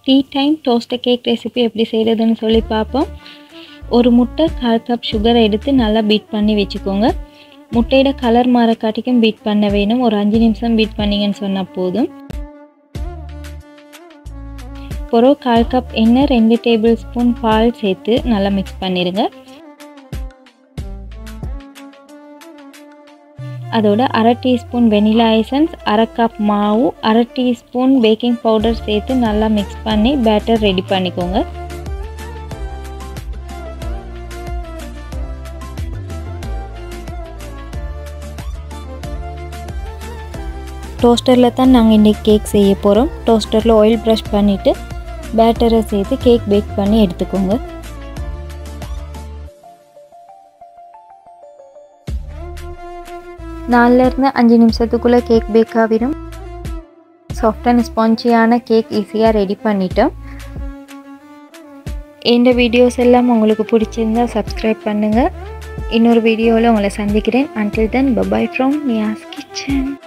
Tea time toaster cake recipe எப்படி செய்கிறதுன்னு சொல்லி பார்ப்போம். ஒரு முட்டை 1/4 கப் சுகரை எடுத்து நல்லா பீட் பண்ணி வச்சுக்கோங்க. முட்டையோட கலர் மாற காட்டிக்கும் பீட் பண்ண வேணும். ஒரு 5 நிமிஷம் பீட் பண்ணிங்கன்னு சொன்னால் போதும். ஒரு 1/4 கப் எண்ணெய் 2 டேபிள் ஸ்பூன் பால் சேர்த்து நல்லா மிக்ஸ் பண்ணிடுங்க. அதோட 1/2 டீஸ்பூன் வெனிலா எசன்ஸ், 1/2 கப் மாவு, 1/2 டீஸ்பூன் பேக்கிங் பவுடர் சேர்த்து நல்லா மிக்ஸ் பண்ணி பேட்டர் ரெடி பண்ணிக்கோங்க. டோஸ்டரில் தான் நாங்கள் இன்றைக்கி கேக் செய்ய போகிறோம். டோஸ்டரில் ஆயில் ப்ரஷ் பண்ணிவிட்டு பேட்டரை சேர்த்து கேக் பேக் பண்ணி எடுத்துக்கோங்க. நாலுலேருந்து 5 நிமிஷத்துக்குள்ளே கேக் பேக் ஆகிடும். சாஃப்ட் அண்ட் ஸ்பான்ஜியான கேக் ஈஸியாக ரெடி பண்ணிட்டோம். இந்த வீடியோஸ் எல்லாம் உங்களுக்கு பிடிச்சிருந்தா சப்ஸ்கிரைப் பண்ணுங்கள். இன்னொரு வீடியோவில் உங்களை சந்திக்கிறேன். Until then, bye bye from Niya's Kitchen.